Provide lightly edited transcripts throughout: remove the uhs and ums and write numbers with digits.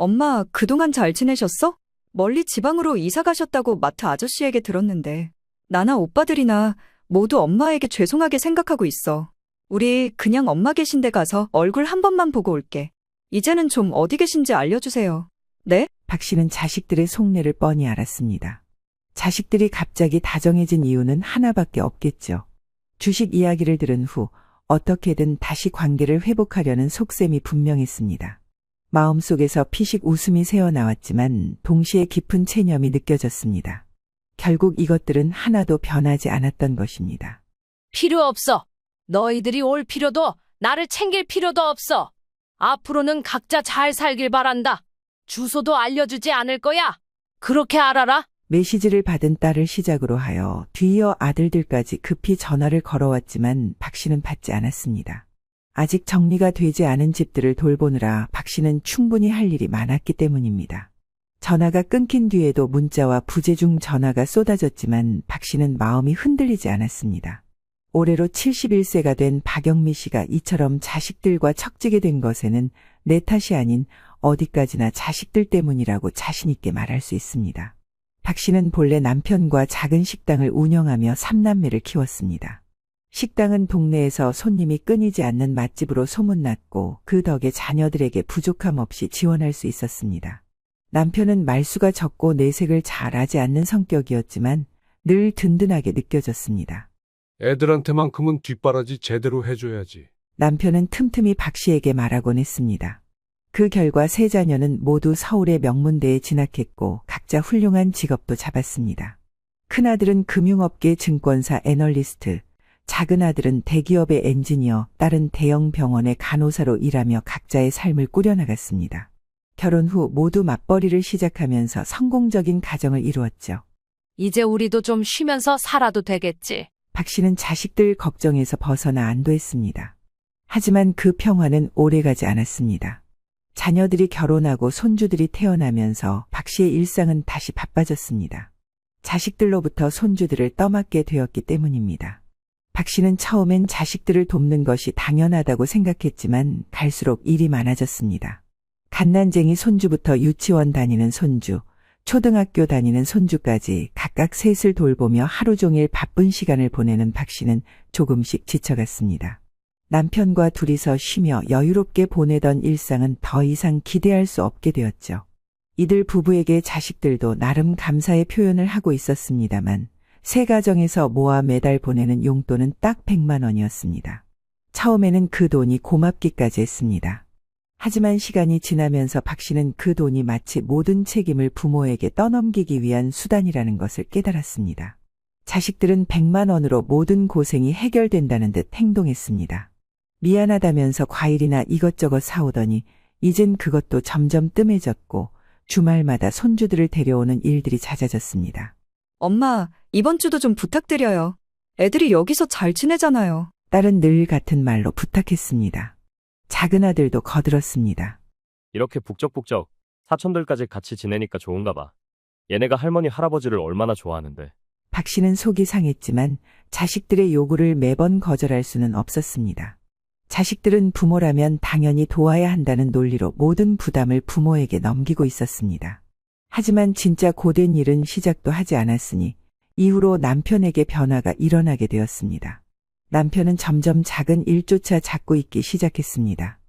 엄마, 그동안 잘 지내셨어? 멀리 지방으로 이사 가셨다고 마트 아저씨에게 들었는데, 나나 오빠들이나 모두 엄마에게 죄송하게 생각하고 있어. 우리 그냥 엄마 계신 데 가서 얼굴 한 번만 보고 올게. 이제는 좀 어디 계신지 알려주세요. 네? 박 씨는 자식들의 속내를 뻔히 알았습니다. 자식들이 갑자기 다정해진 이유는 하나밖에 없겠죠. 주식 이야기를 들은 후 어떻게든 다시 관계를 회복하려는 속셈이 분명했습니다. 마음속에서 피식 웃음이 새어나왔지만 동시에 깊은 체념이 느껴졌습니다. 결국 이것들은 하나도 변하지 않았던 것입니다. 필요 없어. 너희들이 올 필요도 나를 챙길 필요도 없어. 앞으로는 각자 잘 살길 바란다. 주소도 알려주지 않을 거야. 그렇게 알아라. 메시지를 받은 딸을 시작으로 하여 뒤이어 아들들까지 급히 전화를 걸어왔지만 박 씨는 받지 않았습니다. 아직 정리가 되지 않은 집들을 돌보느라 박 씨는 충분히 할 일이 많았기 때문입니다. 전화가 끊긴 뒤에도 문자와 부재중 전화가 쏟아졌지만 박 씨는 마음이 흔들리지 않았습니다. 올해로 71세가 된 박영미 씨가 이처럼 자식들과 척지게 된 것에는 내 탓이 아닌 어디까지나 자식들 때문이라고 자신 있게 말할 수 있습니다. 박 씨는 본래 남편과 작은 식당을 운영하며 3남매를 키웠습니다. 식당은 동네에서 손님이 끊이지 않는 맛집으로 소문났고 그 덕에 자녀들에게 부족함 없이 지원할 수 있었습니다. 남편은 말수가 적고 내색을 잘하지 않는 성격이었지만 늘 든든하게 느껴졌습니다. 애들한테만큼은 뒷바라지 제대로 해줘야지. 남편은 틈틈이 박 씨에게 말하곤 했습니다. 그 결과 세 자녀는 모두 서울의 명문대에 진학했고 각자 훌륭한 직업도 잡았습니다. 큰아들은 금융업계 증권사 애널리스트, 작은 아들은 대기업의 엔지니어, 딸은 대형 병원의 간호사로 일하며 각자의 삶을 꾸려나갔습니다. 결혼 후 모두 맞벌이를 시작하면서 성공적인 가정을 이루었죠. 이제 우리도 좀 쉬면서 살아도 되겠지. 박 씨는 자식들 걱정에서 벗어나 안도했습니다. 하지만 그 평화는 오래가지 않았습니다. 자녀들이 결혼하고 손주들이 태어나면서 박 씨의 일상은 다시 바빠졌습니다. 자식들로부터 손주들을 떠맡게 되었기 때문입니다. 박 씨는 처음엔 자식들을 돕는 것이 당연하다고 생각했지만 갈수록 일이 많아졌습니다. 갓난쟁이 손주부터 유치원 다니는 손주, 초등학교 다니는 손주까지 각각 셋을 돌보며 하루 종일 바쁜 시간을 보내는 박 씨는 조금씩 지쳐갔습니다. 남편과 둘이서 쉬며 여유롭게 보내던 일상은 더 이상 기대할 수 없게 되었죠. 이들 부부에게 자식들도 나름 감사의 표현을 하고 있었습니다만 세 가정에서 모아 매달 보내는 용돈은 딱 100만 원이었습니다. 처음에는 그 돈이 고맙기까지 했습니다. 하지만 시간이 지나면서 박 씨는 그 돈이 마치 모든 책임을 부모에게 떠넘기기 위한 수단이라는 것을 깨달았습니다. 자식들은 100만 원으로 모든 고생이 해결된다는 듯 행동했습니다. 미안하다면서 과일이나 이것저것 사오더니 이젠 그것도 점점 뜸해졌고 주말마다 손주들을 데려오는 일들이 잦아졌습니다. 엄마, 이번 주도 좀 부탁드려요. 애들이 여기서 잘 지내잖아요. 딸은 늘 같은 말로 부탁했습니다. 작은 아들도 거들었습니다. 이렇게 북적북적 사촌들까지 같이 지내니까 좋은가 봐. 얘네가 할머니 할아버지를 얼마나 좋아하는데. 박 씨는 속이 상했지만 자식들의 요구를 매번 거절할 수는 없었습니다. 자식들은 부모라면 당연히 도와야 한다는 논리로 모든 부담을 부모에게 넘기고 있었습니다. 하지만 진짜 고된 일은 시작도 하지 않았으니 이후로 남편에게 변화가 일어나게 되었습니다. 남편은 점점 작은 일조차 잡고 있기 시작했습니다.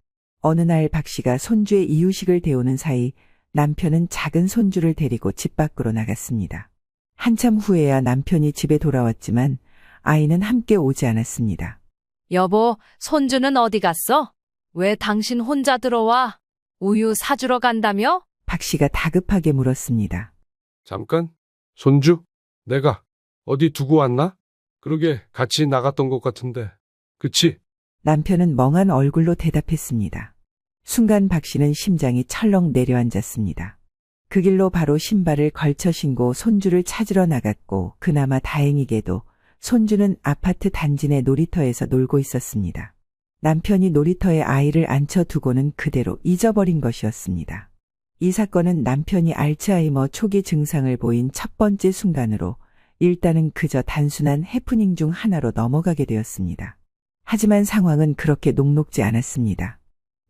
어느 날 박 씨가 손주의 이유식을 데우는 사이 남편은 작은 손주를 데리고 집 밖으로 나갔습니다. 한참 후에야 남편이 집에 돌아왔지만 아이는 함께 오지 않았습니다. 여보, 손주는 어디 갔어? 왜 당신 혼자 들어와? 우유 사주러 간다며? 박 씨가 다급하게 물었습니다. 잠깐? 손주? 내가 어디 두고 왔나? 그러게 같이 나갔던 것 같은데. 그치? 남편은 멍한 얼굴로 대답했습니다. 순간 박 씨는 심장이 철렁 내려앉았습니다. 그 길로 바로 신발을 걸쳐 신고 손주를 찾으러 나갔고 그나마 다행히게도 손주는 아파트 단지 내 놀이터에서 놀고 있었습니다. 남편이 놀이터에 아이를 앉혀두고는 그대로 잊어버린 것이었습니다. 이 사건은 남편이 알츠하이머 초기 증상을 보인 첫 번째 순간으로 일단은 그저 단순한 해프닝 중 하나로 넘어가게 되었습니다. 하지만 상황은 그렇게 녹록지 않았습니다.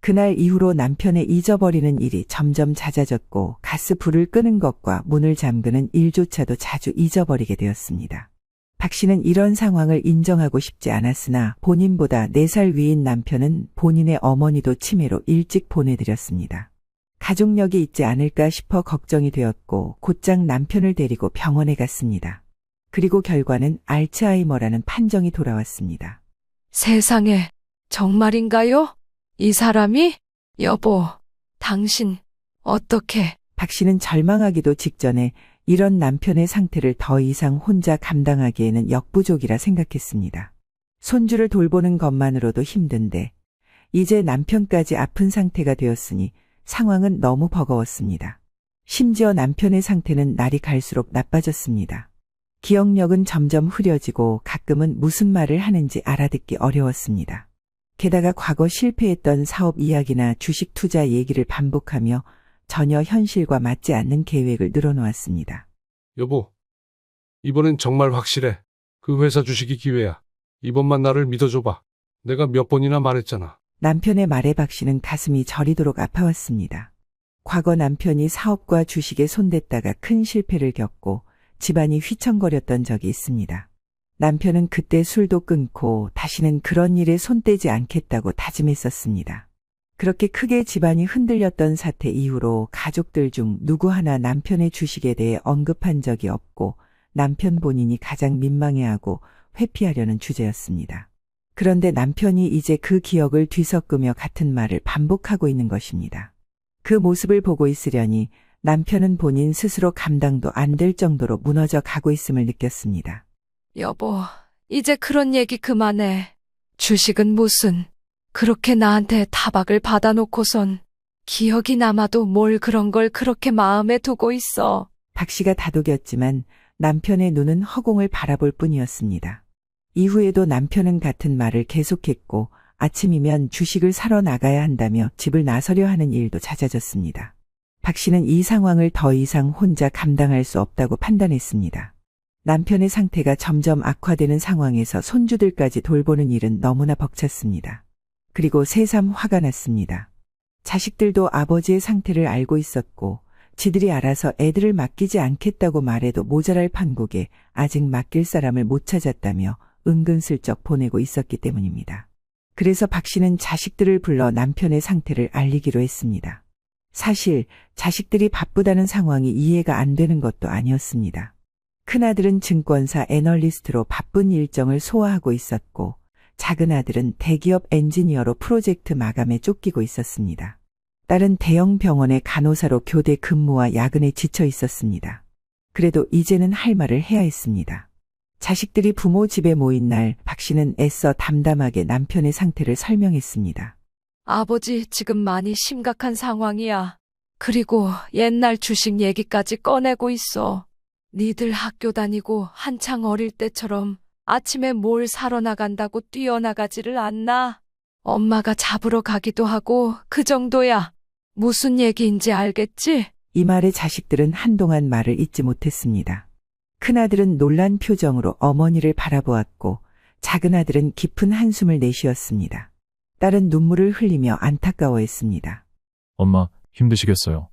그날 이후로 남편의 잊어버리는 일이 점점 잦아졌고 가스불을 끄는 것과 문을 잠그는 일조차도 자주 잊어버리게 되었습니다. 박 씨는 이런 상황을 인정하고 싶지 않았으나 본인보다 4살 위인 남편은 본인의 어머니도 치매로 일찍 보내드렸습니다. 가족력이 있지 않을까 싶어 걱정이 되었고 곧장 남편을 데리고 병원에 갔습니다. 그리고 결과는 알츠하이머라는 판정이 돌아왔습니다. 세상에, 정말인가요? 이 사람이? 여보, 당신, 어떻게? 박 씨는 절망하기도 직전에 이런 남편의 상태를 더 이상 혼자 감당하기에는 역부족이라 생각했습니다. 손주를 돌보는 것만으로도 힘든데 이제 남편까지 아픈 상태가 되었으니 상황은 너무 버거웠습니다. 심지어 남편의 상태는 날이 갈수록 나빠졌습니다. 기억력은 점점 흐려지고 가끔은 무슨 말을 하는지 알아듣기 어려웠습니다. 게다가 과거 실패했던 사업 이야기나 주식 투자 얘기를 반복하며 전혀 현실과 맞지 않는 계획을 늘어놓았습니다. 여보, 이번엔 정말 확실해. 그 회사 주식이 기회야. 이번만 나를 믿어줘봐. 내가 몇 번이나 말했잖아. 남편의 말에 박 씨는 가슴이 저리도록 아파왔습니다. 과거 남편이 사업과 주식에 손댔다가 큰 실패를 겪고 집안이 휘청거렸던 적이 있습니다. 남편은 그때 술도 끊고 다시는 그런 일에 손대지 않겠다고 다짐했었습니다. 그렇게 크게 집안이 흔들렸던 사태 이후로 가족들 중 누구 하나 남편의 주식에 대해 언급한 적이 없고 남편 본인이 가장 민망해하고 회피하려는 주제였습니다. 그런데 남편이 이제 그 기억을 뒤섞으며 같은 말을 반복하고 있는 것입니다. 그 모습을 보고 있으려니 남편은 본인 스스로 감당도 안 될 정도로 무너져 가고 있음을 느꼈습니다. 여보, 이제 그런 얘기 그만해. 주식은 무슨, 그렇게 나한테 타박을 받아놓고선 기억이 남아도 뭘 그런 걸 그렇게 마음에 두고 있어. 박 씨가 다독였지만 남편의 눈은 허공을 바라볼 뿐이었습니다. 이후에도 남편은 같은 말을 계속했고 아침이면 주식을 사러 나가야 한다며 집을 나서려 하는 일도 잦아졌습니다. 박 씨는 이 상황을 더 이상 혼자 감당할 수 없다고 판단했습니다. 남편의 상태가 점점 악화되는 상황에서 손주들까지 돌보는 일은 너무나 벅찼습니다. 그리고 새삼 화가 났습니다. 자식들도 아버지의 상태를 알고 있었고 지들이 알아서 애들을 맡기지 않겠다고 말해도 모자랄 판국에 아직 맡길 사람을 못 찾았다며 은근슬쩍 보내고 있었기 때문입니다. 그래서 박 씨는 자식들을 불러 남편의 상태를 알리기로 했습니다. 사실 자식들이 바쁘다는 상황이 이해가 안 되는 것도 아니었습니다. 큰아들은 증권사 애널리스트로 바쁜 일정을 소화하고 있었고 작은아들은 대기업 엔지니어로 프로젝트 마감에 쫓기고 있었습니다. 딸은 대형 병원의 간호사로 교대 근무와 야근에 지쳐 있었습니다. 그래도 이제는 할 말을 해야 했습니다. 자식들이 부모 집에 모인 날 박 씨는 애써 담담하게 남편의 상태를 설명했습니다. 아버지, 지금 많이 심각한 상황이야. 그리고 옛날 주식 얘기까지 꺼내고 있어. 니들 학교 다니고 한창 어릴 때처럼 아침에 뭘 사러 나간다고 뛰어나가지를 않나? 엄마가 잡으러 가기도 하고 그 정도야. 무슨 얘기인지 알겠지? 이 말에 자식들은 한동안 말을 잇지 못했습니다. 큰아들은 놀란 표정으로 어머니를 바라보았고 작은아들은 깊은 한숨을 내쉬었습니다. 딸은 눈물을 흘리며 안타까워했습니다. 엄마, 힘드시겠어요.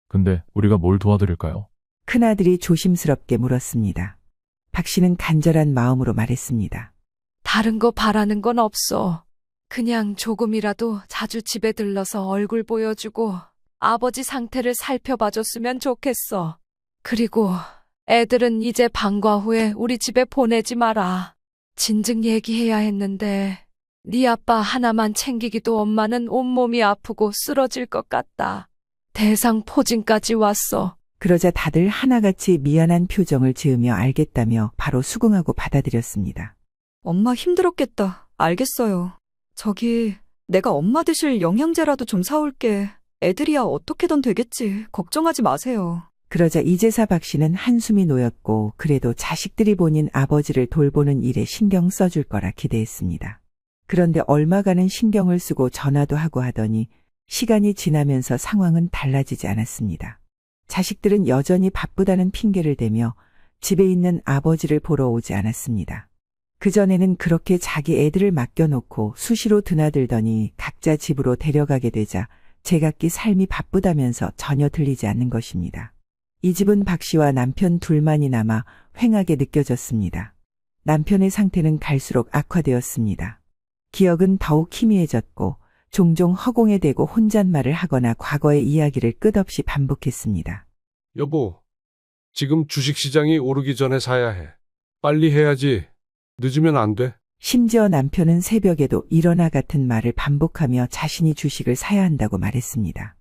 근데 우리가 뭘 도와드릴까요? 큰아들이 조심스럽게 물었습니다. 박 씨는 간절한 마음으로 말했습니다. 다른 거 바라는 건 없어. 그냥 조금이라도 자주 집에 들러서 얼굴 보여주고 아버지 상태를 살펴봐줬으면 좋겠어. 그리고 애들은 이제 방과 후에 우리 집에 보내지 마라. 진즉 얘기해야 했는데 네 아빠 하나만 챙기기도 엄마는 온몸이 아프고 쓰러질 것 같다. 대상포진까지 왔어. 그러자 다들 하나같이 미안한 표정을 지으며 알겠다며 바로 수긍하고 받아들였습니다. 엄마 힘들었겠다. 알겠어요. 저기, 내가 엄마 드실 영양제라도 좀 사올게. 애들이야 어떻게든 되겠지. 걱정하지 마세요. 그러자 이제사 박 씨는 한숨이 놓였고 그래도 자식들이 본인 아버지를 돌보는 일에 신경 써줄 거라 기대했습니다. 그런데 얼마간은 신경을 쓰고 전화도 하고 하더니 시간이 지나면서 상황은 달라지지 않았습니다. 자식들은 여전히 바쁘다는 핑계를 대며 집에 있는 아버지를 보러 오지 않았습니다. 그전에는 그렇게 자기 애들을 맡겨놓고 수시로 드나들더니 각자 집으로 데려가게 되자 제각기 삶이 바쁘다면서 전혀 들리지 않는 것입니다. 이 집은 박 씨와 남편 둘만이 남아 휑하게 느껴졌습니다. 남편의 상태는 갈수록 악화되었습니다. 기억은 더욱 희미해졌고 종종 허공에 대고 혼잣말을 하거나 과거의 이야기를 끝없이 반복했습니다. 여보, 지금 주식시장이 오르기 전에 사야 해. 빨리 해야지. 늦으면 안 돼. 심지어 남편은 새벽에도 일어나 같은 말을 반복하며 자신이 주식을 사야 한다고 말했습니다.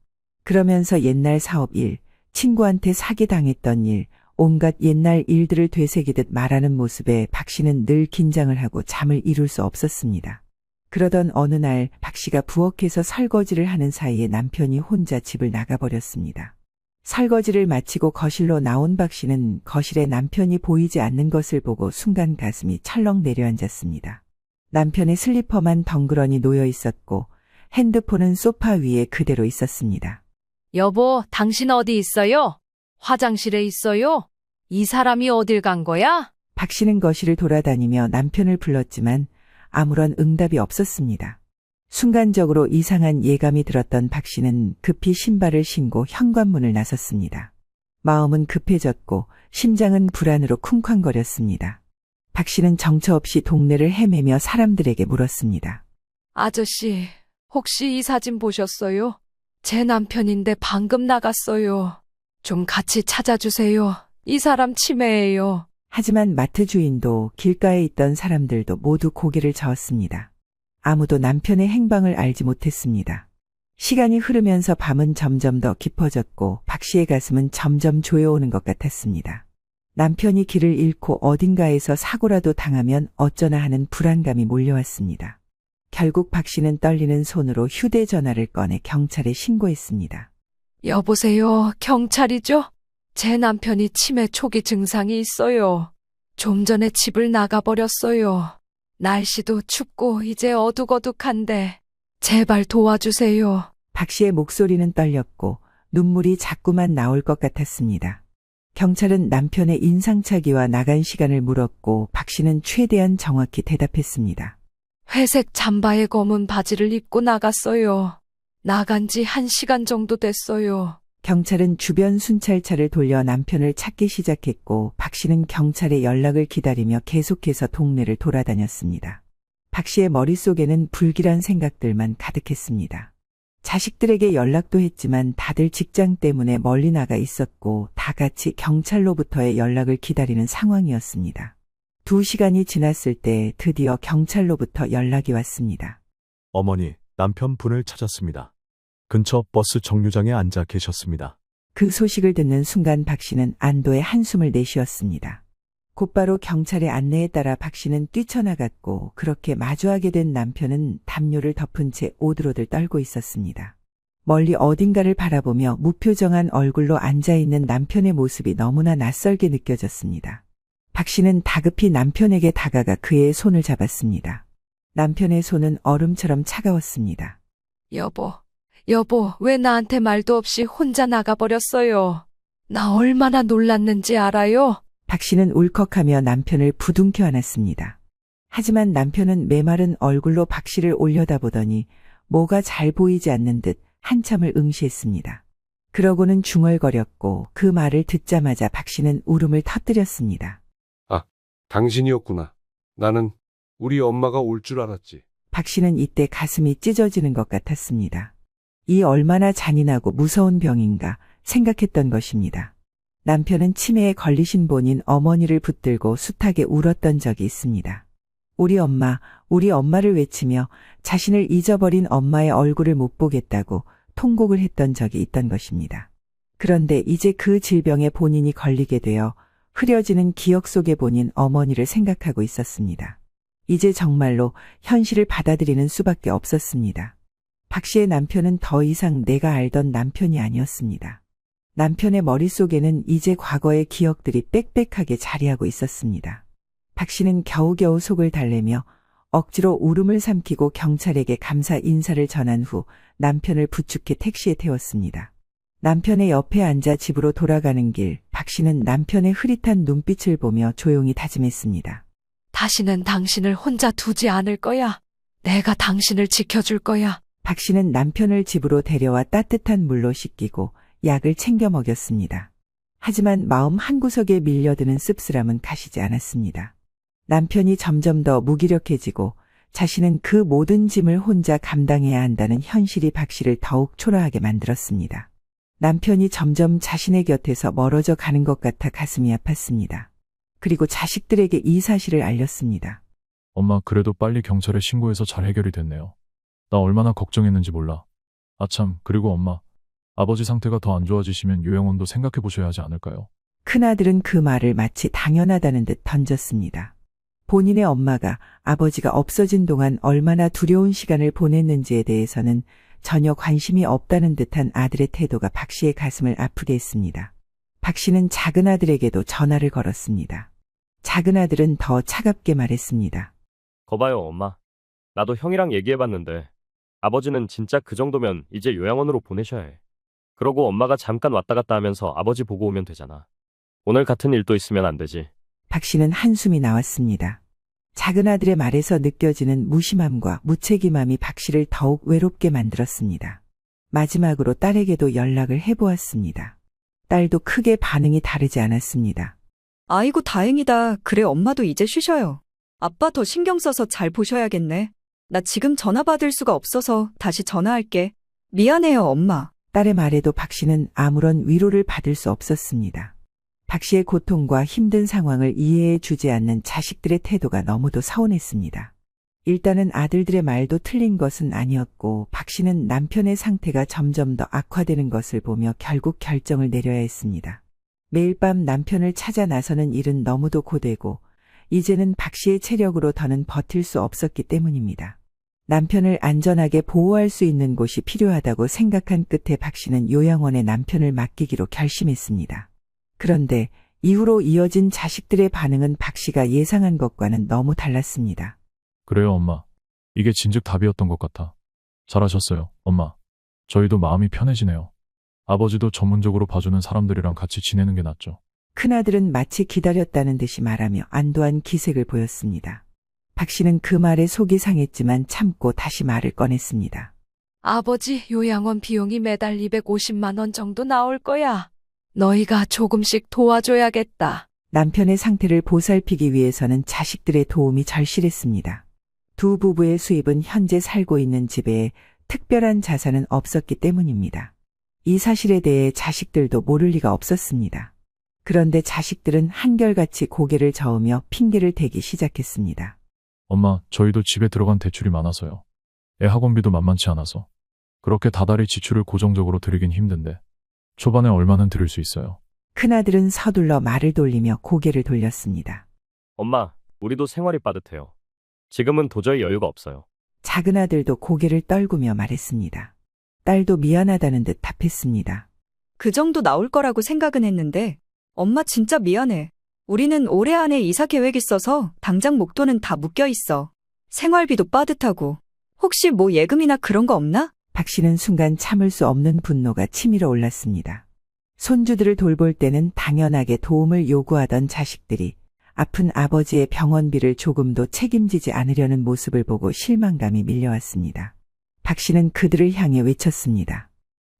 그러면서 옛날 사업 일, 친구한테 사기당했던 일, 온갖 옛날 일들을 되새기듯 말하는 모습에 박 씨는 늘 긴장을 하고 잠을 이룰 수 없었습니다. 그러던 어느 날 박 씨가 부엌에서 설거지를 하는 사이에 남편이 혼자 집을 나가버렸습니다. 설거지를 마치고 거실로 나온 박 씨는 거실에 남편이 보이지 않는 것을 보고 순간 가슴이 철렁 내려앉았습니다. 남편의 슬리퍼만 덩그러니 놓여 있었고 핸드폰은 소파 위에 그대로 있었습니다. 여보, 당신 어디 있어요? 화장실에 있어요? 이 사람이 어딜 간 거야? 박 씨는 거실을 돌아다니며 남편을 불렀지만 아무런 응답이 없었습니다. 순간적으로 이상한 예감이 들었던 박 씨는 급히 신발을 신고 현관문을 나섰습니다. 마음은 급해졌고 심장은 불안으로 쿵쾅거렸습니다. 박 씨는 정처 없이 동네를 헤매며 사람들에게 물었습니다. 아저씨, 혹시 이 사진 보셨어요? 제 남편인데 방금 나갔어요. 좀 같이 찾아주세요. 이 사람 치매예요. 하지만 마트 주인도 길가에 있던 사람들도 모두 고개를 저었습니다. 아무도 남편의 행방을 알지 못했습니다. 시간이 흐르면서 밤은 점점 더 깊어졌고 박 씨의 가슴은 점점 조여오는 것 같았습니다. 남편이 길을 잃고 어딘가에서 사고라도 당하면 어쩌나 하는 불안감이 몰려왔습니다. 결국 박 씨는 떨리는 손으로 휴대전화를 꺼내 경찰에 신고했습니다. 여보세요, 경찰이죠? 제 남편이 치매 초기 증상이 있어요. 좀 전에 집을 나가버렸어요. 날씨도 춥고 이제 어둑어둑한데 제발 도와주세요. 박 씨의 목소리는 떨렸고 눈물이 자꾸만 나올 것 같았습니다. 경찰은 남편의 인상착의와 나간 시간을 물었고 박 씨는 최대한 정확히 대답했습니다. 회색 잠바에 검은 바지를 입고 나갔어요. 나간 지 1시간 정도 됐어요. 경찰은 주변 순찰차를 돌려 남편을 찾기 시작했고 박 씨는 경찰의 연락을 기다리며 계속해서 동네를 돌아다녔습니다. 박 씨의 머릿속에는 불길한 생각들만 가득했습니다. 자식들에게 연락도 했지만 다들 직장 때문에 멀리 나가 있었고 다 같이 경찰로부터의 연락을 기다리는 상황이었습니다. 2시간이 지났을 때 드디어 경찰로부터 연락이 왔습니다. 어머니, 남편분을 찾았습니다. 근처 버스 정류장에 앉아 계셨습니다. 그 소식을 듣는 순간 박 씨는 안도의 한숨을 내쉬었습니다. 곧바로 경찰의 안내에 따라 박 씨는 뛰쳐나갔고 그렇게 마주하게 된 남편은 담요를 덮은 채 오들오들 떨고 있었습니다. 멀리 어딘가를 바라보며 무표정한 얼굴로 앉아있는 남편의 모습이 너무나 낯설게 느껴졌습니다. 박 씨는 다급히 남편에게 다가가 그의 손을 잡았습니다. 남편의 손은 얼음처럼 차가웠습니다. 여보, 왜 나한테 말도 없이 혼자 나가버렸어요? 나 얼마나 놀랐는지 알아요? 박 씨는 울컥하며 남편을 부둥켜 안았습니다. 하지만 남편은 메마른 얼굴로 박 씨를 올려다보더니 뭐가 잘 보이지 않는 듯 한참을 응시했습니다. 그러고는 중얼거렸고 그 말을 듣자마자 박 씨는 울음을 터뜨렸습니다. 아, 당신이었구나. 나는 우리 엄마가 올 줄 알았지. 박 씨는 이때 가슴이 찢어지는 것 같았습니다. 이 얼마나 잔인하고 무서운 병인가 생각했던 것입니다. 남편은 치매에 걸리신 본인 어머니를 붙들고 숱하게 울었던 적이 있습니다. 우리 엄마를 외치며 자신을 잊어버린 엄마의 얼굴을 못 보겠다고 통곡을 했던 적이 있던 것입니다. 그런데 이제 그 질병에 본인이 걸리게 되어 흐려지는 기억 속에 본인 어머니를 생각하고 있었습니다. 이제 정말로 현실을 받아들이는 수밖에 없었습니다. 박 씨의 남편은 더 이상 내가 알던 남편이 아니었습니다. 남편의 머릿속에는 이제 과거의 기억들이 빽빽하게 자리하고 있었습니다. 박 씨는 겨우겨우 속을 달래며 억지로 울음을 삼키고 경찰에게 감사 인사를 전한 후 남편을 부축해 택시에 태웠습니다. 남편의 옆에 앉아 집으로 돌아가는 길, 박 씨는 남편의 흐릿한 눈빛을 보며 조용히 다짐했습니다. 다시는 당신을 혼자 두지 않을 거야. 내가 당신을 지켜줄 거야. 박 씨는 남편을 집으로 데려와 따뜻한 물로 씻기고 약을 챙겨 먹였습니다. 하지만 마음 한구석에 밀려드는 씁쓸함은 가시지 않았습니다. 남편이 점점 더 무기력해지고 자신은 그 모든 짐을 혼자 감당해야 한다는 현실이 박 씨를 더욱 초라하게 만들었습니다. 남편이 점점 자신의 곁에서 멀어져 가는 것 같아 가슴이 아팠습니다. 그리고 자식들에게 이 사실을 알렸습니다. 엄마, 그래도 빨리 경찰에 신고해서 잘 해결이 됐네요. 나 얼마나 걱정했는지 몰라. 아참, 그리고 엄마, 아버지 상태가 더 안 좋아지시면 요양원도 생각해 보셔야 하지 않을까요? 큰아들은 그 말을 마치 당연하다는 듯 던졌습니다. 본인의 엄마가 아버지가 없어진 동안 얼마나 두려운 시간을 보냈는지에 대해서는 전혀 관심이 없다는 듯한 아들의 태도가 박 씨의 가슴을 아프게 했습니다. 박 씨는 작은 아들에게도 전화를 걸었습니다. 작은 아들은 더 차갑게 말했습니다. 거봐요, 엄마. 나도 형이랑 얘기해봤는데 아버지는 진짜 그 정도면 이제 요양원으로 보내셔야 해. 그러고 엄마가 잠깐 왔다 갔다 하면서 아버지 보고 오면 되잖아. 오늘 같은 일도 있으면 안 되지. 박 씨는 한숨이 나왔습니다. 작은 아들의 말에서 느껴지는 무심함과 무책임함이 박 씨를 더욱 외롭게 만들었습니다. 마지막으로 딸에게도 연락을 해보았습니다. 딸도 크게 반응이 다르지 않았습니다. 아이고, 다행이다. 그래, 엄마도 이제 쉬셔요. 아빠 더 신경 써서 잘 보셔야겠네. 나 지금 전화 받을 수가 없어서 다시 전화할게. 미안해요, 엄마. 딸의 말에도 박 씨는 아무런 위로를 받을 수 없었습니다. 박 씨의 고통과 힘든 상황을 이해해 주지 않는 자식들의 태도가 너무도 서운했습니다. 일단은 아들들의 말도 틀린 것은 아니었고 박 씨는 남편의 상태가 점점 더 악화되는 것을 보며 결국 결정을 내려야 했습니다. 매일 밤 남편을 찾아 나서는 일은 너무도 고되고 이제는 박 씨의 체력으로 더는 버틸 수 없었기 때문입니다. 남편을 안전하게 보호할 수 있는 곳이 필요하다고 생각한 끝에 박 씨는 요양원에 남편을 맡기기로 결심했습니다. 그런데 이후로 이어진 자식들의 반응은 박 씨가 예상한 것과는 너무 달랐습니다. 그래요, 엄마. 이게 진즉 답이었던 것 같아. 잘하셨어요, 엄마. 저희도 마음이 편해지네요. 아버지도 전문적으로 봐주는 사람들이랑 같이 지내는 게 낫죠. 큰아들은 마치 기다렸다는 듯이 말하며 안도한 기색을 보였습니다. 박 씨는 그 말에 속이 상했지만 참고 다시 말을 꺼냈습니다. 아버지 요양원 비용이 매달 250만 원 정도 나올 거야. 너희가 조금씩 도와줘야겠다. 남편의 상태를 보살피기 위해서는 자식들의 도움이 절실했습니다. 두 부부의 수입은 현재 살고 있는 집에 특별한 자산은 없었기 때문입니다. 이 사실에 대해 자식들도 모를 리가 없었습니다. 그런데 자식들은 한결같이 고개를 저으며 핑계를 대기 시작했습니다. 엄마, 저희도 집에 들어간 대출이 많아서요. 애 학원비도 만만치 않아서. 그렇게 다달이 지출을 고정적으로 드리긴 힘든데 초반에 얼마는 드릴 수 있어요. 큰아들은 서둘러 말을 돌리며 고개를 돌렸습니다. 엄마, 우리도 생활이 빠듯해요. 지금은 도저히 여유가 없어요. 작은 아들도 고개를 떨구며 말했습니다. 딸도 미안하다는 듯 답했습니다. 그 정도 나올 거라고 생각은 했는데 엄마 진짜 미안해. 우리는 올해 안에 이사 계획 있어서 당장 목돈은 다 묶여 있어. 생활비도 빠듯하고. 혹시 뭐 예금이나 그런 거 없나? 박 씨는 순간 참을 수 없는 분노가 치밀어 올랐습니다. 손주들을 돌볼 때는 당연하게 도움을 요구하던 자식들이 아픈 아버지의 병원비를 조금도 책임지지 않으려는 모습을 보고 실망감이 밀려왔습니다. 박 씨는 그들을 향해 외쳤습니다.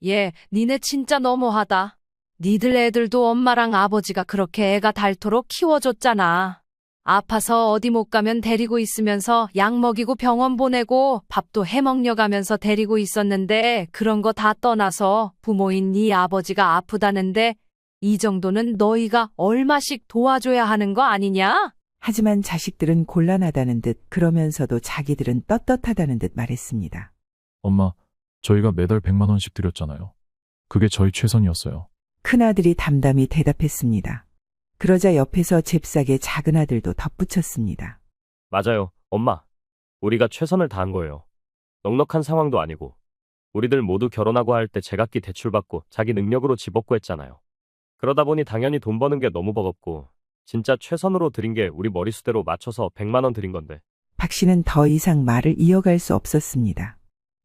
얘, 니네 진짜 너무하다. 니들 애들도 엄마랑 아버지가 그렇게 애가 닳도록 키워줬잖아. 아파서 어디 못 가면 데리고 있으면서 약 먹이고 병원 보내고 밥도 해먹려 가면서 데리고 있었는데 그런 거 다 떠나서 부모인 네 아버지가 아프다는데 이 정도는 너희가 얼마씩 도와줘야 하는 거 아니냐? 하지만 자식들은 곤란하다는 듯 그러면서도 자기들은 떳떳하다는 듯 말했습니다. 엄마, 저희가 매달 100만 원씩 드렸잖아요. 그게 저희 최선이었어요. 큰아들이 담담히 대답했습니다. 그러자 옆에서 잽싸게 작은 아들도 덧붙였습니다. 맞아요, 엄마. 우리가 최선을 다한 거예요. 넉넉한 상황도 아니고. 우리들 모두 결혼하고 할 때 제각기 대출받고 자기 능력으로 집 얻고 했잖아요. 그러다 보니 당연히 돈 버는 게 너무 버겁고 진짜 최선으로 드린 게 우리 머리수대로 맞춰서 100만 원 드린 건데. 박 씨는 더 이상 말을 이어갈 수 없었습니다.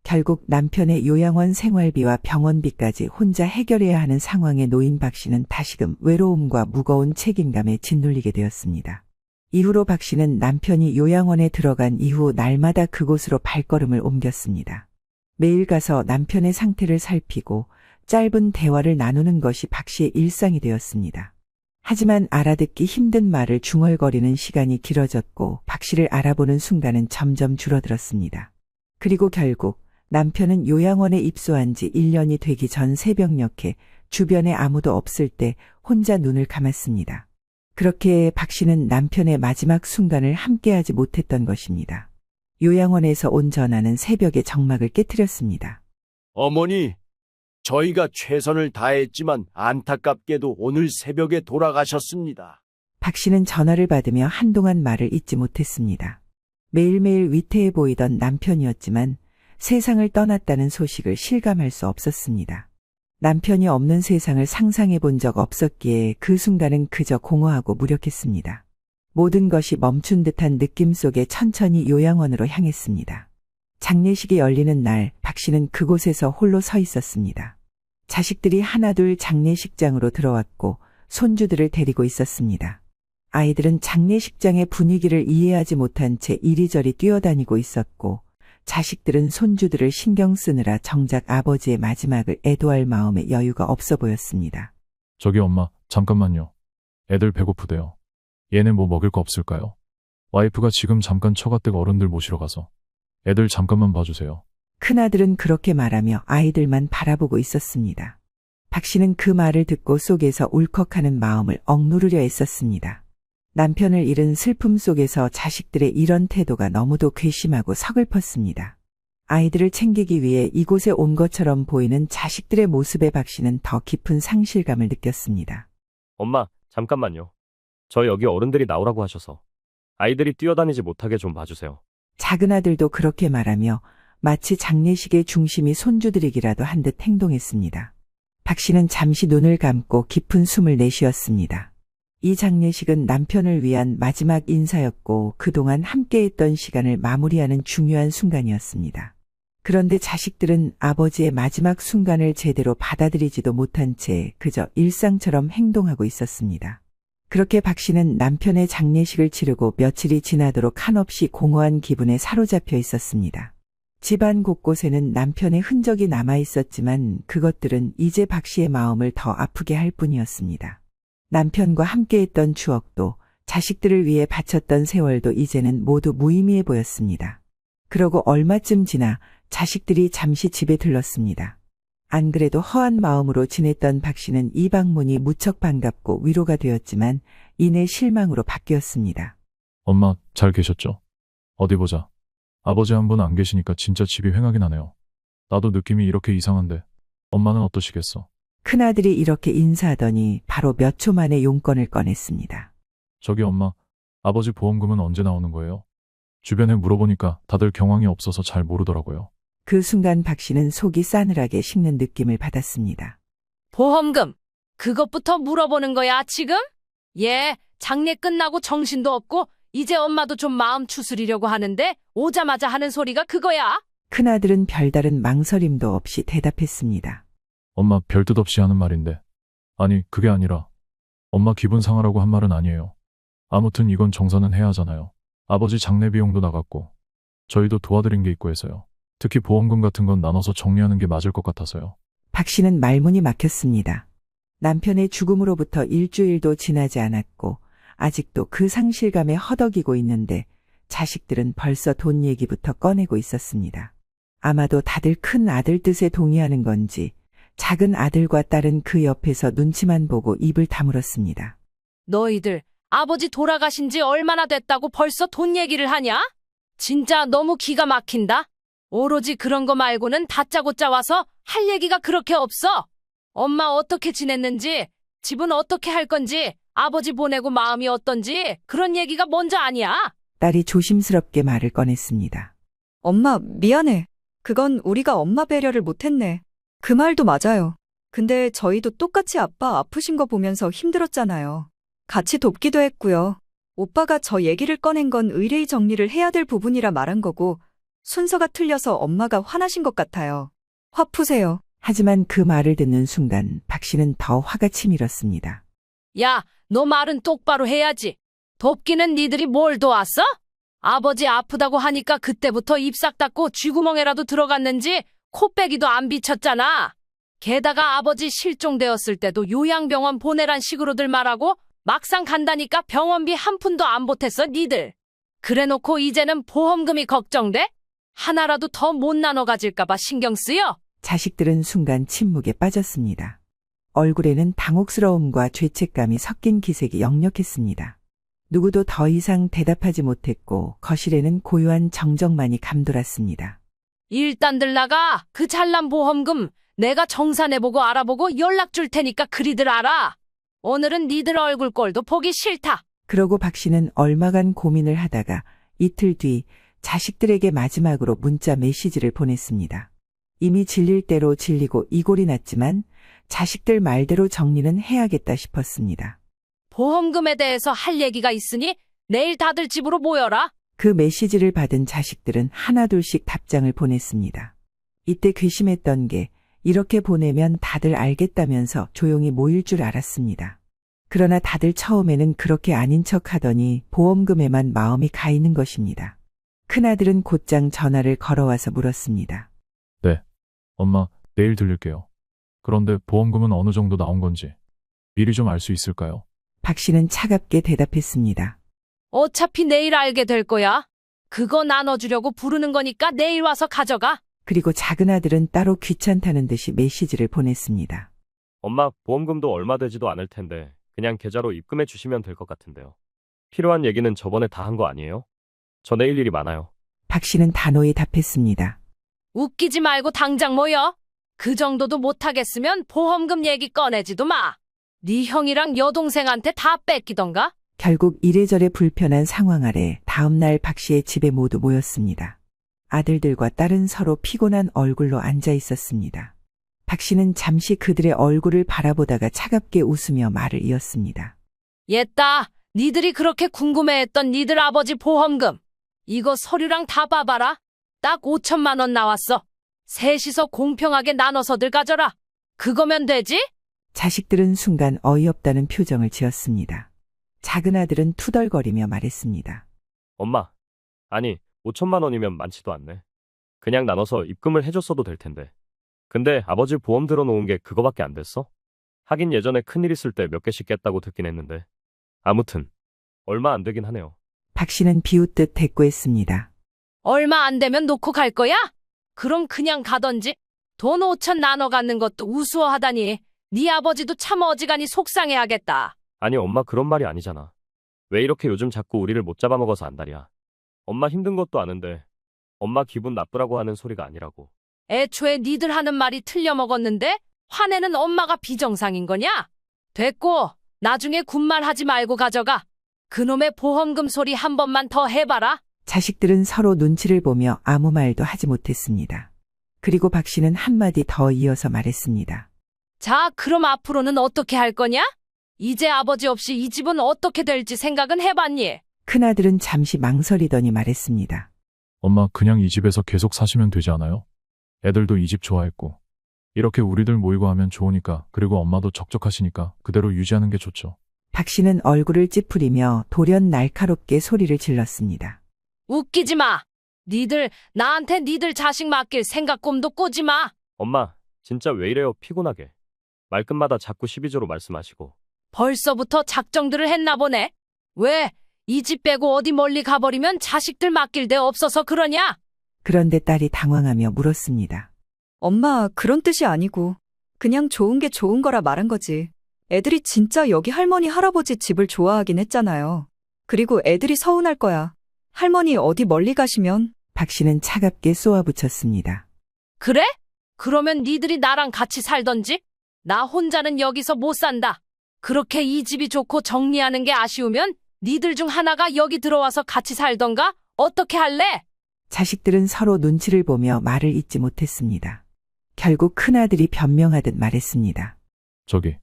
결국 남편의 요양원 생활비와 병원비까지 혼자 해결해야 하는 상황에 놓인 박 씨는 다시금 외로움과 무거운 책임감에 짓눌리게 되었습니다. 이후로 박 씨는 남편이 요양원에 들어간 이후 날마다 그곳으로 발걸음을 옮겼습니다. 매일 가서 남편의 상태를 살피고 짧은 대화를 나누는 것이 박 씨의 일상이 되었습니다. 하지만 알아듣기 힘든 말을 중얼거리는 시간이 길어졌고 박 씨를 알아보는 순간은 점점 줄어들었습니다. 그리고 결국 남편은 요양원에 입소한 지 1년이 되기 전 새벽녘에 주변에 아무도 없을 때 혼자 눈을 감았습니다. 그렇게 박 씨는 남편의 마지막 순간을 함께하지 못했던 것입니다. 요양원에서 온 전화는 새벽의 정막을 깨뜨렸습니다. 어머니, 저희가 최선을 다했지만 안타깝게도 오늘 새벽에 돌아가셨습니다. 박 씨는 전화를 받으며 한동안 말을 잇지 못했습니다. 매일매일 위태해 보이던 남편이었지만 세상을 떠났다는 소식을 실감할 수 없었습니다. 남편이 없는 세상을 상상해 본 적 없었기에 그 순간은 그저 공허하고 무력했습니다. 모든 것이 멈춘 듯한 느낌 속에 천천히 요양원으로 향했습니다. 장례식이 열리는 날, 박 씨는 그곳에서 홀로 서 있었습니다. 자식들이 하나둘 장례식장으로 들어왔고 손주들을 데리고 있었습니다. 아이들은 장례식장의 분위기를 이해하지 못한 채 이리저리 뛰어다니고 있었고 자식들은 손주들을 신경 쓰느라 정작 아버지의 마지막을 애도할 마음에 여유가 없어 보였습니다. 저기 엄마, 잠깐만요. 애들 배고프대요. 얘네 뭐 먹을 거 없을까요? 와이프가 지금 잠깐 처가댁 어른들 모시러 가서 애들 잠깐만 봐주세요. 큰아들은 그렇게 말하며 아이들만 바라보고 있었습니다. 박 씨는 그 말을 듣고 속에서 울컥하는 마음을 억누르려 애썼습니다. 남편을 잃은 슬픔 속에서 자식들의 이런 태도가 너무도 괘씸하고 서글펐습니다. 아이들을 챙기기 위해 이곳에 온 것처럼 보이는 자식들의 모습에 박 씨는 더 깊은 상실감을 느꼈습니다. 엄마, 잠깐만요. 저 여기 어른들이 나오라고 하셔서 아이들이 뛰어다니지 못하게 좀 봐주세요. 작은 아들도 그렇게 말하며 마치 장례식의 중심이 손주들이기라도 한 듯 행동했습니다. 박 씨는 잠시 눈을 감고 깊은 숨을 내쉬었습니다. 이 장례식은 남편을 위한 마지막 인사였고 그동안 함께했던 시간을 마무리하는 중요한 순간이었습니다. 그런데 자식들은 아버지의 마지막 순간을 제대로 받아들이지도 못한 채 그저 일상처럼 행동하고 있었습니다. 그렇게 박 씨는 남편의 장례식을 치르고 며칠이 지나도록 한없이 공허한 기분에 사로잡혀 있었습니다. 집안 곳곳에는 남편의 흔적이 남아 있었지만 그것들은 이제 박 씨의 마음을 더 아프게 할 뿐이었습니다. 남편과 함께했던 추억도 자식들을 위해 바쳤던 세월도 이제는 모두 무의미해 보였습니다. 그러고 얼마쯤 지나 자식들이 잠시 집에 들렀습니다. 안 그래도 허한 마음으로 지냈던 박 씨는 이 방문이 무척 반갑고 위로가 되었지만 이내 실망으로 바뀌었습니다. 엄마, 잘 계셨죠? 어디 보자. 아버지 한 분 안 계시니까 진짜 집이 휑하긴 하네요. 나도 느낌이 이렇게 이상한데 엄마는 어떠시겠어? 큰아들이 이렇게 인사하더니 바로 몇 초 만에 용건을 꺼냈습니다. 저기 엄마, 아버지 보험금은 언제 나오는 거예요? 주변에 물어보니까 다들 경황이 없어서 잘 모르더라고요. 그 순간 박 씨는 속이 싸늘하게 식는 느낌을 받았습니다. 보험금, 그것부터 물어보는 거야, 지금? 얘, 장례 끝나고 정신도 없고, 이제 엄마도 좀 마음 추스리려고 하는데, 오자마자 하는 소리가 그거야? 큰아들은 별다른 망설임도 없이 대답했습니다. 엄마, 별 뜻 없이 하는 말인데. 아니, 그게 아니라 엄마 기분 상하라고 한 말은 아니에요. 아무튼 이건 정산은 해야 하잖아요. 아버지 장례 비용도 나갔고 저희도 도와드린 게 있고 해서요. 특히 보험금 같은 건 나눠서 정리하는 게 맞을 것 같아서요. 박 씨는 말문이 막혔습니다. 남편의 죽음으로부터 일주일도 지나지 않았고 아직도 그 상실감에 허덕이고 있는데 자식들은 벌써 돈 얘기부터 꺼내고 있었습니다. 아마도 다들 큰 아들 뜻에 동의하는 건지 작은 아들과 딸은 그 옆에서 눈치만 보고 입을 다물었습니다. 너희들, 아버지 돌아가신 지 얼마나 됐다고 벌써 돈 얘기를 하냐? 진짜 너무 기가 막힌다. 오로지 그런 거 말고는 다짜고짜 와서 할 얘기가 그렇게 없어. 엄마 어떻게 지냈는지, 집은 어떻게 할 건지, 아버지 보내고 마음이 어떤지 그런 얘기가 먼저 아니야. 딸이 조심스럽게 말을 꺼냈습니다. 엄마, 미안해. 그건 우리가 엄마 배려를 못했네. 그 말도 맞아요. 근데 저희도 똑같이 아빠 아프신 거 보면서 힘들었잖아요. 같이 돕기도 했고요. 오빠가 저 얘기를 꺼낸 건 의뢰의 정리를 해야 될 부분이라 말한 거고 순서가 틀려서 엄마가 화나신 것 같아요. 화 푸세요. 하지만 그 말을 듣는 순간 박 씨는 더 화가 치밀었습니다. 야, 너 말은 똑바로 해야지. 돕기는 니들이 뭘 도왔어? 아버지 아프다고 하니까 그때부터 입 싹 닫고 쥐구멍에라도 들어갔는지 코빼기도 안 비쳤잖아. 게다가 아버지 실종되었을 때도 요양병원 보내란 식으로들 말하고 막상 간다니까 병원비 한 푼도 안 보탰어 니들. 그래놓고 이제는 보험금이 걱정돼? 하나라도 더 못 나눠 가질까봐 신경 쓰여? 자식들은 순간 침묵에 빠졌습니다. 얼굴에는 당혹스러움과 죄책감이 섞인 기색이 역력했습니다. 누구도 더 이상 대답하지 못했고 거실에는 고요한 정적만이 감돌았습니다. 일단들 나가. 그 잘난 보험금 내가 정산해보고 알아보고 연락 줄 테니까 그리들 알아. 오늘은 니들 얼굴 꼴도 보기 싫다. 그러고 박 씨는 얼마간 고민을 하다가 이틀 뒤 자식들에게 마지막으로 문자 메시지를 보냈습니다. 이미 질릴 대로 질리고 이골이 났지만 자식들 말대로 정리는 해야겠다 싶었습니다. 보험금에 대해서 할 얘기가 있으니 내일 다들 집으로 모여라. 그 메시지를 받은 자식들은 하나둘씩 답장을 보냈습니다. 이때 괘씸했던 게 이렇게 보내면 다들 알겠다면서 조용히 모일 줄 알았습니다. 그러나 다들 처음에는 그렇게 아닌 척 하더니 보험금에만 마음이 가 있는 것입니다. 큰아들은 곧장 전화를 걸어와서 물었습니다. 네. 엄마, 내일 들릴게요. 그런데 보험금은 어느 정도 나온 건지 미리 좀 알 수 있을까요? 박 씨는 차갑게 대답했습니다. 어차피 내일 알게 될 거야. 그거 나눠주려고 부르는 거니까 내일 와서 가져가. 그리고 작은 아들은 따로 귀찮다는 듯이 메시지를 보냈습니다. 엄마, 보험금도 얼마 되지도 않을 텐데 그냥 계좌로 입금해 주시면 될 것 같은데요. 필요한 얘기는 저번에 다 한 거 아니에요? 저 내일 일이 많아요. 박 씨는 단호히 답했습니다. 웃기지 말고 당장 모여. 그 정도도 못하겠으면 보험금 얘기 꺼내지도 마. 네 형이랑 여동생한테 다 뺏기던가? 결국 이래저래 불편한 상황 아래 다음날 박 씨의 집에 모두 모였습니다. 아들들과 딸은 서로 피곤한 얼굴로 앉아 있었습니다. 박 씨는 잠시 그들의 얼굴을 바라보다가 차갑게 웃으며 말을 이었습니다. 옛다. 니들이 그렇게 궁금해했던 니들 아버지 보험금. 이거 서류랑 다 봐봐라. 딱 5천만 원 나왔어. 셋이서 공평하게 나눠서들 가져라. 그거면 되지? 자식들은 순간 어이없다는 표정을 지었습니다. 작은 아들은 투덜거리며 말했습니다. 엄마, 아니 5천만 원이면 많지도 않네. 그냥 나눠서 입금을 해줬어도 될 텐데. 근데 아버지 보험 들어놓은 게 그거밖에 안 됐어? 하긴 예전에 큰일 있을 때 몇 개씩 깼다고 듣긴 했는데. 아무튼 얼마 안 되긴 하네요. 박 씨는 비웃듯 대꾸했습니다. 얼마 안 되면 놓고 갈 거야? 그럼 그냥 가던지. 돈 5천 나눠 갖는 것도 우스워하다니. 네 아버지도 참 어지간히 속상해하겠다. 아니 엄마 그런 말이 아니잖아. 왜 이렇게 요즘 자꾸 우리를 못 잡아먹어서 안달이야. 엄마 힘든 것도 아는데 엄마 기분 나쁘라고 하는 소리가 아니라고. 애초에 니들 하는 말이 틀려먹었는데 화내는 엄마가 비정상인 거냐? 됐고 나중에 군말 하지 말고 가져가. 그놈의 보험금 소리 한 번만 더 해봐라. 자식들은 서로 눈치를 보며 아무 말도 하지 못했습니다. 그리고 박 씨는 한마디 더 이어서 말했습니다. 자, 그럼 앞으로는 어떻게 할 거냐? 이제 아버지 없이 이 집은 어떻게 될지 생각은 해봤니? 큰아들은 잠시 망설이더니 말했습니다. 엄마, 그냥 이 집에서 계속 사시면 되지 않아요? 애들도 이 집 좋아했고. 이렇게 우리들 모이고 하면 좋으니까, 그리고 엄마도 적적하시니까 그대로 유지하는 게 좋죠. 박 씨는 얼굴을 찌푸리며 돌연 날카롭게 소리를 질렀습니다. 웃기지 마. 니들 나한테 니들 자식 맡길 생각 꿈도 꾸지 마. 엄마, 진짜 왜 이래요 피곤하게. 말끝마다 자꾸 12조로 말씀하시고. 벌써부터 작정들을 했나 보네. 왜? 이 집 빼고 어디 멀리 가버리면 자식들 맡길 데 없어서 그러냐? 그런데 딸이 당황하며 물었습니다. 엄마, 그런 뜻이 아니고 그냥 좋은 게 좋은 거라 말한 거지. 애들이 진짜 여기 할머니, 할아버지 집을 좋아하긴 했잖아요. 그리고 애들이 서운할 거야. 할머니 어디 멀리 가시면. 박 씨는 차갑게 쏘아붙였습니다. 그래? 그러면 니들이 나랑 같이 살던지? 나 혼자는 여기서 못 산다. 그렇게 이 집이 좋고 정리하는 게 아쉬우면 니들 중 하나가 여기 들어와서 같이 살던가? 어떻게 할래? 자식들은 서로 눈치를 보며 말을 잇지 못했습니다. 결국 큰아들이 변명하듯 말했습니다. 저기,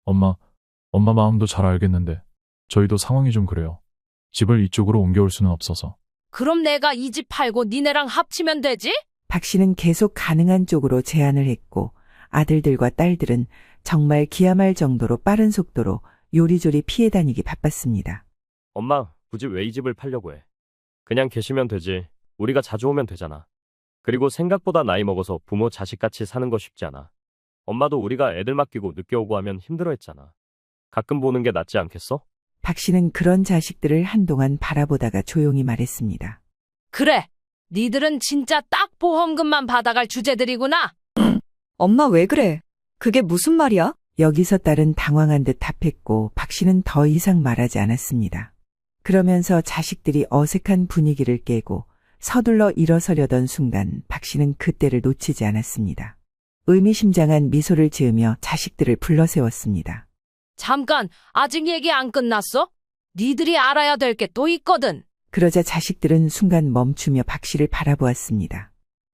엄마 마음도 잘 알겠는데 저희도 상황이 좀 그래요. 집을 이쪽으로 옮겨올 수는 없어서. 그럼 내가 이 집 팔고 니네랑 합치면 되지? 박 씨는 계속 가능한 쪽으로 제안을 했고 아들들과 딸들은 정말 기함할 정도로 빠른 속도로 요리조리 피해 다니기 바빴습니다. 엄마, 굳이 왜 이 집을 팔려고 해? 그냥 계시면 되지. 우리가 자주 오면 되잖아. 그리고 생각보다 나이 먹어서 부모 자식같이 사는 거 쉽지 않아. 엄마도 우리가 애들 맡기고 늦게 오고 하면 힘들어했잖아. 가끔 보는 게 낫지 않겠어? 박 씨는 그런 자식들을 한동안 바라보다가 조용히 말했습니다. 그래, 니들은 진짜 딱 보험금만 받아갈 주제들이구나. 엄마 왜 그래? 그게 무슨 말이야? 여기서 딸은 당황한 듯 답했고 박 씨는 더 이상 말하지 않았습니다. 그러면서 자식들이 어색한 분위기를 깨고 서둘러 일어서려던 순간 박 씨는 그때를 놓치지 않았습니다. 의미심장한 미소를 지으며 자식들을 불러세웠습니다. 잠깐, 아직 얘기 안 끝났어? 니들이 알아야 될 게 또 있거든. 그러자 자식들은 순간 멈추며 박 씨를 바라보았습니다.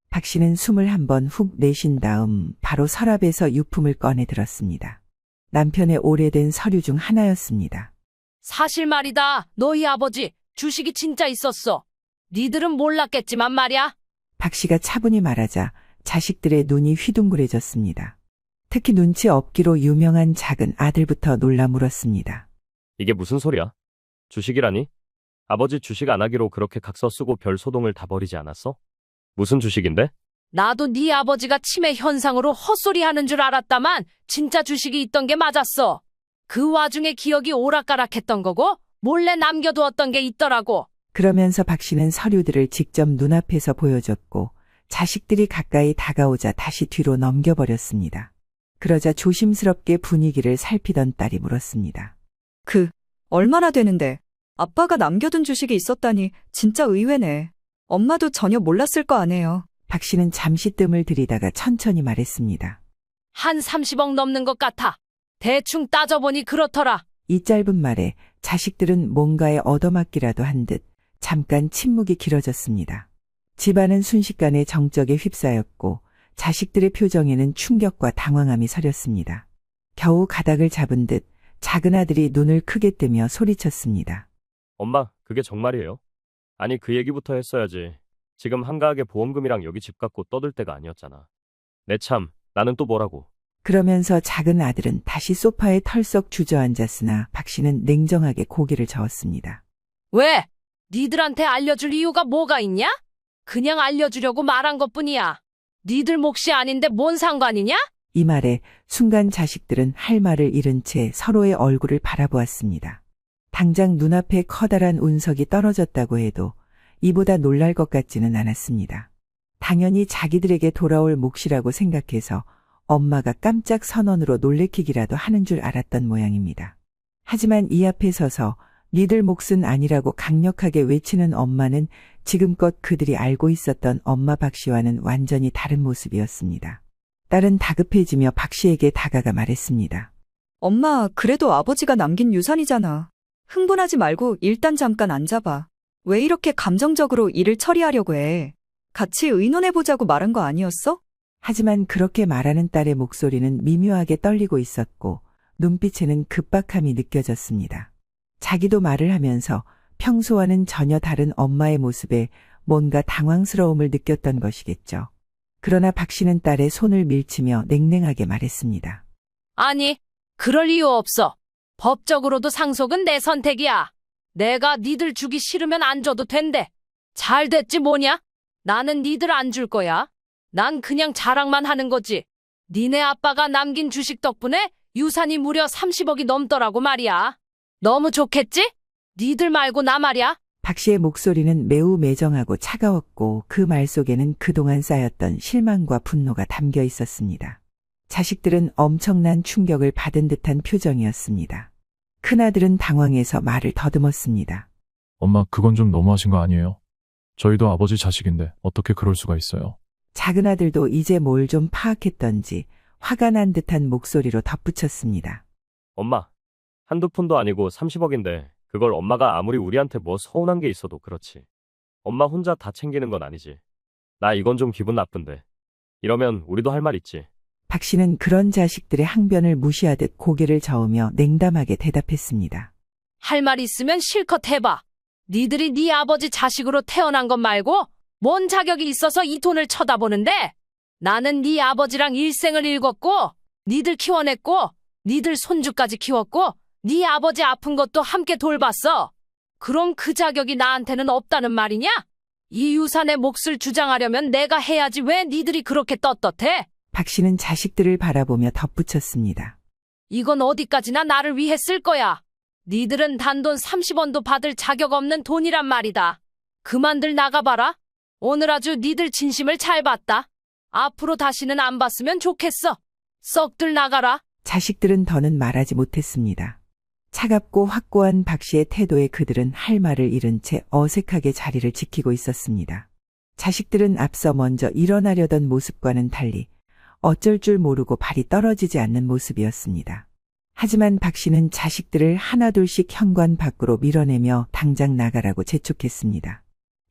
박 씨는 숨을 한 번 훅 내쉰 다음 바로 서랍에서 유품을 꺼내 들었습니다. 남편의 오래된 서류 중 하나였습니다. 사실 말이다. 너희 아버지 주식이 진짜 있었어. 니들은 몰랐겠지만 말이야. 박 씨가 차분히 말하자 자식들의 눈이 휘둥그레졌습니다. 특히 눈치 없기로 유명한 작은 아들부터 놀라 물었습니다. 이게 무슨 소리야? 주식이라니? 아버지 주식 안 하기로 그렇게 각서 쓰고 별 소동을 다 벌이지 않았어? 무슨 주식인데? 나도 네 아버지가 치매 현상으로 헛소리 하는 줄 알았다만 진짜 주식이 있던 게 맞았어. 그 와중에 기억이 오락가락했던 거고 몰래 남겨두었던 게 있더라고. 그러면서 박 씨는 서류들을 직접 눈앞에서 보여줬고 자식들이 가까이 다가오자 다시 뒤로 넘겨버렸습니다. 그러자 조심스럽게 분위기를 살피던 딸이 물었습니다. 얼마나 되는데? 아빠가 남겨둔 주식이 있었다니 진짜 의외네. 엄마도 전혀 몰랐을 거 아니에요. 박 씨는 잠시 뜸을 들이다가 천천히 말했습니다. 한 30억 넘는 것 같아. 대충 따져보니 그렇더라. 이 짧은 말에 자식들은 뭔가에 얻어맞기라도 한 듯 잠깐 침묵이 길어졌습니다. 집안은 순식간에 정적에 휩싸였고 자식들의 표정에는 충격과 당황함이 서렸습니다. 겨우 가닥을 잡은 듯 작은 아들이 눈을 크게 뜨며 소리쳤습니다. 엄마, 그게 정말이에요? 아니, 그 얘기부터 했어야지. 지금 한가하게 보험금이랑 여기 집 갖고 떠들 때가 아니었잖아. 내 참, 나는 또 뭐라고. 그러면서 작은 아들은 다시 소파에 털썩 주저앉았으나 박 씨는 냉정하게 고개를 저었습니다. 왜? 니들한테 알려줄 이유가 뭐가 있냐? 그냥 알려주려고 말한 것뿐이야. 니들 몫이 아닌데 뭔 상관이냐? 이 말에 순간 자식들은 할 말을 잃은 채 서로의 얼굴을 바라보았습니다. 당장 눈앞에 커다란 운석이 떨어졌다고 해도 이보다 놀랄 것 같지는 않았습니다. 당연히 자기들에게 돌아올 몫이라고 생각해서 엄마가 깜짝 선언으로 놀래키기라도 하는 줄 알았던 모양입니다. 하지만 이 앞에 서서 니들 몫은 아니라고 강력하게 외치는 엄마는 지금껏 그들이 알고 있었던 엄마 박 씨와는 완전히 다른 모습이었습니다. 딸은 다급해지며 박 씨에게 다가가 말했습니다. 엄마, 그래도 아버지가 남긴 유산이잖아. 흥분하지 말고 일단 잠깐 앉아봐. 왜 이렇게 감정적으로 일을 처리하려고 해? 같이 의논해보자고 말한 거 아니었어? 하지만 그렇게 말하는 딸의 목소리는 미묘하게 떨리고 있었고 눈빛에는 급박함이 느껴졌습니다. 자기도 말을 하면서 평소와는 전혀 다른 엄마의 모습에 뭔가 당황스러움을 느꼈던 것이겠죠. 그러나 박 씨는 딸의 손을 밀치며 냉랭하게 말했습니다. 아니, 그럴 이유 없어. 법적으로도 상속은 내 선택이야. 내가 니들 주기 싫으면 안 줘도 된대. 잘 됐지 뭐냐? 나는 니들 안 줄 거야. 난 그냥 자랑만 하는 거지. 니네 아빠가 남긴 주식 덕분에 유산이 무려 30억이 넘더라고 말이야. 너무 좋겠지? 니들 말고 나 말이야. 박 씨의 목소리는 매우 매정하고 차가웠고 그 말 속에는 그동안 쌓였던 실망과 분노가 담겨 있었습니다. 자식들은 엄청난 충격을 받은 듯한 표정이었습니다. 큰아들은 당황해서 말을 더듬었습니다. 엄마, 그건 좀 너무하신 거 아니에요? 저희도 아버지 자식인데 어떻게 그럴 수가 있어요? 작은 아들도 이제 뭘 좀 파악했던지 화가 난 듯한 목소리로 덧붙였습니다. 엄마, 한두 푼도 아니고 30억인데 그걸 엄마가 아무리 우리한테 뭐 서운한 게 있어도 그렇지. 엄마 혼자 다 챙기는 건 아니지. 나 이건 좀 기분 나쁜데. 이러면 우리도 할 말 있지. 박 씨는 그런 자식들의 항변을 무시하듯 고개를 저으며 냉담하게 대답했습니다. 할 말 있으면 실컷 해봐. 니들이 네 아버지 자식으로 태어난 것 말고 뭔 자격이 있어서 이 돈을 쳐다보는데? 나는 네 아버지랑 일생을 일궜고 니들 키워냈고 니들 손주까지 키웠고 네 아버지 아픈 것도 함께 돌봤어. 그럼 그 자격이 나한테는 없다는 말이냐? 이 유산의 몫을 주장하려면 내가 해야지 왜 니들이 그렇게 떳떳해? 박 씨는 자식들을 바라보며 덧붙였습니다. 이건 어디까지나 나를 위해 쓸 거야. 니들은 단돈 30원도 받을 자격 없는 돈이란 말이다. 그만들 나가봐라. 오늘 아주 니들 진심을 잘 봤다. 앞으로 다시는 안 봤으면 좋겠어. 썩들 나가라. 자식들은 더는 말하지 못했습니다. 차갑고 확고한 박 씨의 태도에 그들은 할 말을 잃은 채 어색하게 자리를 지키고 있었습니다. 자식들은 앞서 먼저 일어나려던 모습과는 달리 어쩔 줄 모르고 발이 떨어지지 않는 모습이었습니다. 하지만 박 씨는 자식들을 하나둘씩 현관 밖으로 밀어내며 당장 나가라고 재촉했습니다.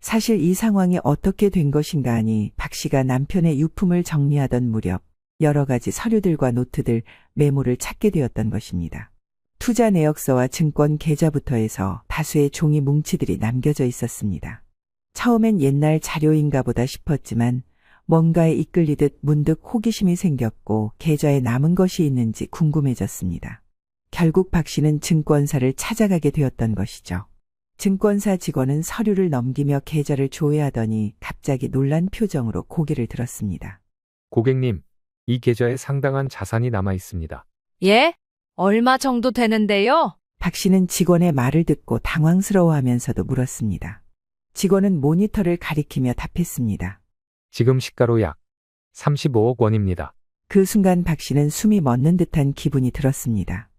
사실 이 상황이 어떻게 된 것인가 하니 박 씨가 남편의 유품을 정리하던 무렵 여러 가지 서류들과 노트들, 메모를 찾게 되었던 것입니다. 투자 내역서와 증권 계좌부터 해서 다수의 종이 뭉치들이 남겨져 있었습니다. 처음엔 옛날 자료인가 보다 싶었지만 뭔가에 이끌리듯 문득 호기심이 생겼고 계좌에 남은 것이 있는지 궁금해졌습니다. 결국 박 씨는 증권사를 찾아가게 되었던 것이죠. 증권사 직원은 서류를 넘기며 계좌를 조회하더니 갑자기 놀란 표정으로 고개를 들었습니다. 고객님, 이 계좌에 상당한 자산이 남아 있습니다. 예? 얼마 정도 되는데요? 박 씨는 직원의 말을 듣고 당황스러워하면서도 물었습니다. 직원은 모니터를 가리키며 답했습니다. 지금 시가로 약 35억 원입니다. 그 순간 박 씨는 숨이 멎는 듯한 기분이 들었습니다.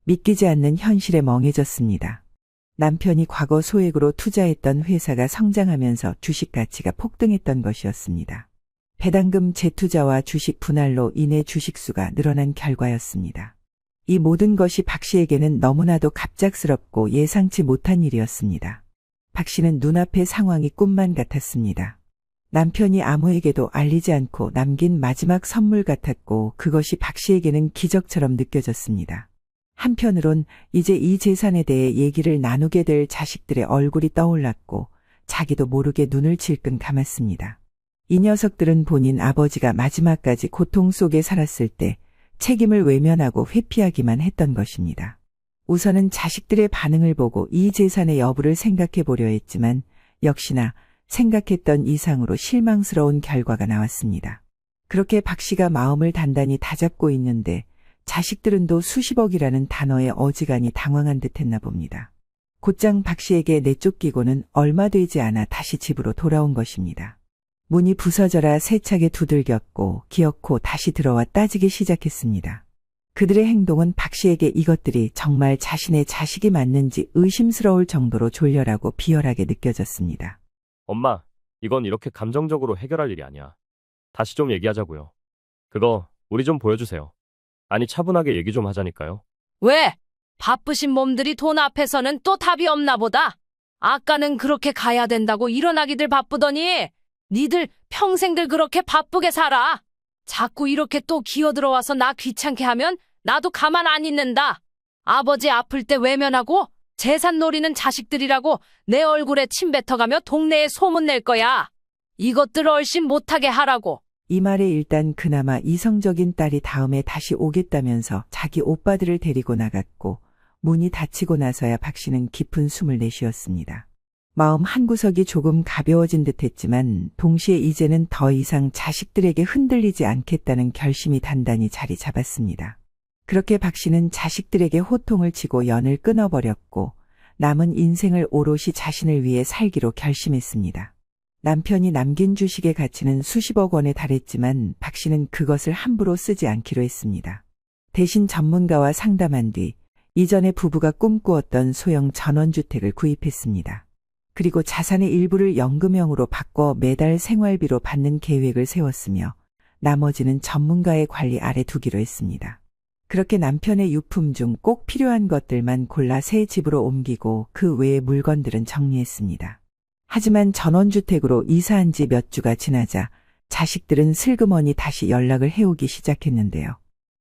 믿기지 않는 현실에 멍해졌습니다. 남편이 과거 소액으로 투자했던 회사가 성장하면서 주식 가치가 폭등했던 것이었습니다. 배당금 재투자와 주식 분할로 인해 주식수가 늘어난 결과였습니다. 이 모든 것이 박 씨에게는 너무나도 갑작스럽고 예상치 못한 일이었습니다. 박 씨는 눈앞의 상황이 꿈만 같았습니다. 남편이 아무에게도 알리지 않고 남긴 마지막 선물 같았고 그것이 박 씨에게는 기적처럼 느껴졌습니다. 한편으론 이제 이 재산에 대해 얘기를 나누게 될 자식들의 얼굴이 떠올랐고 자기도 모르게 눈을 질끈 감았습니다. 이 녀석들은 본인 아버지가 마지막까지 고통 속에 살았을 때 책임을 외면하고 회피하기만 했던 것입니다. 우선은 자식들의 반응을 보고 이 재산의 여부를 생각해 보려 했지만 역시나 생각했던 이상으로 실망스러운 결과가 나왔습니다. 그렇게 박 씨가 마음을 단단히 다잡고 있는데 자식들은 또 수십억이라는 단어에 어지간히 당황한 듯 했나 봅니다. 곧장 박 씨에게 내쫓기고는 얼마 되지 않아 다시 집으로 돌아온 것입니다. 문이 부서져라 세차게 두들겼고 기어코 다시 들어와 따지기 시작했습니다. 그들의 행동은 박 씨에게 이것들이 정말 자신의 자식이 맞는지 의심스러울 정도로 졸렬하고 비열하게 느껴졌습니다. 엄마, 이건 이렇게 감정적으로 해결할 일이 아니야. 다시 좀 얘기하자고요. 그거 우리 좀 보여주세요. 아니 차분하게 얘기 좀 하자니까요. 왜? 바쁘신 몸들이 돈 앞에서는 또 답이 없나 보다. 아까는 그렇게 가야 된다고 일어나기들 바쁘더니 니들 평생들 그렇게 바쁘게 살아. 자꾸 이렇게 또 기어들어와서 나 귀찮게 하면 나도 가만 안 있는다. 아버지 아플 때 외면하고 재산 노리는 자식들이라고 내 얼굴에 침 뱉어가며 동네에 소문낼 거야. 이것들 얼씬 못하게 하라고. 이 말에 일단 그나마 이성적인 딸이 다음에 다시 오겠다면서 자기 오빠들을 데리고 나갔고 문이 닫히고 나서야 박 씨는 깊은 숨을 내쉬었습니다. 마음 한구석이 조금 가벼워진 듯했지만 동시에 이제는 더 이상 자식들에게 흔들리지 않겠다는 결심이 단단히 자리 잡았습니다. 그렇게 박 씨는 자식들에게 호통을 치고 연을 끊어버렸고 남은 인생을 오롯이 자신을 위해 살기로 결심했습니다. 남편이 남긴 주식의 가치는 수십억 원에 달했지만 박 씨는 그것을 함부로 쓰지 않기로 했습니다. 대신 전문가와 상담한 뒤 이전에 부부가 꿈꾸었던 소형 전원주택을 구입했습니다. 그리고 자산의 일부를 연금형으로 바꿔 매달 생활비로 받는 계획을 세웠으며 나머지는 전문가의 관리 아래 두기로 했습니다. 그렇게 남편의 유품 중 꼭 필요한 것들만 골라 새 집으로 옮기고 그 외의 물건들은 정리했습니다. 하지만 전원주택으로 이사한 지 몇 주가 지나자 자식들은 슬그머니 다시 연락을 해오기 시작했는데요.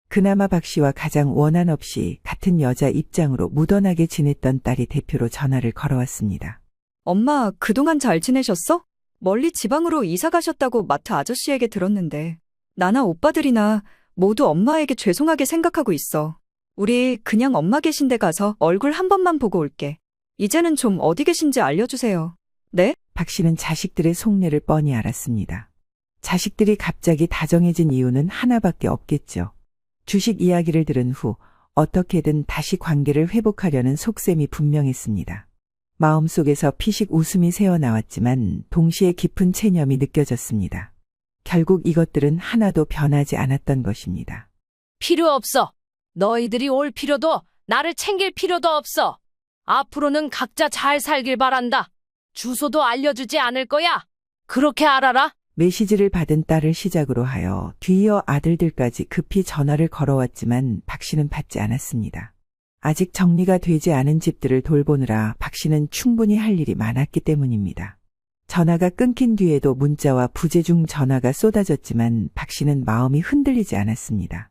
그나마 박 씨와 가장 원한 없이 같은 여자 입장으로 무던하게 지냈던 딸이 대표로 전화를 걸어왔습니다. 엄마, 그동안 잘 지내셨어? 멀리 지방으로 이사 가셨다고 마트 아저씨에게 들었는데 나나 오빠들이나 모두 엄마에게 죄송하게 생각하고 있어. 우리 그냥 엄마 계신 데 가서 얼굴 한 번만 보고 올게. 이제는 좀 어디 계신지 알려주세요. 네? 박 씨는 자식들의 속내를 뻔히 알았습니다. 자식들이 갑자기 다정해진 이유는 하나밖에 없겠죠. 주식 이야기를 들은 후 어떻게든 다시 관계를 회복하려는 속셈이 분명했습니다. 마음속에서 피식 웃음이 새어나왔지만 동시에 깊은 체념이 느껴졌습니다. 결국 이것들은 하나도 변하지 않았던 것입니다. 필요 없어. 너희들이 올 필요도 나를 챙길 필요도 없어. 앞으로는 각자 잘 살길 바란다. 주소도 알려주지 않을 거야. 그렇게 알아라. 메시지를 받은 딸을 시작으로 하여 뒤이어 아들들까지 급히 전화를 걸어왔지만 박 씨는 받지 않았습니다. 아직 정리가 되지 않은 집들을 돌보느라 박 씨는 충분히 할 일이 많았기 때문입니다. 전화가 끊긴 뒤에도 문자와 부재중 전화가 쏟아졌지만 박 씨는 마음이 흔들리지 않았습니다.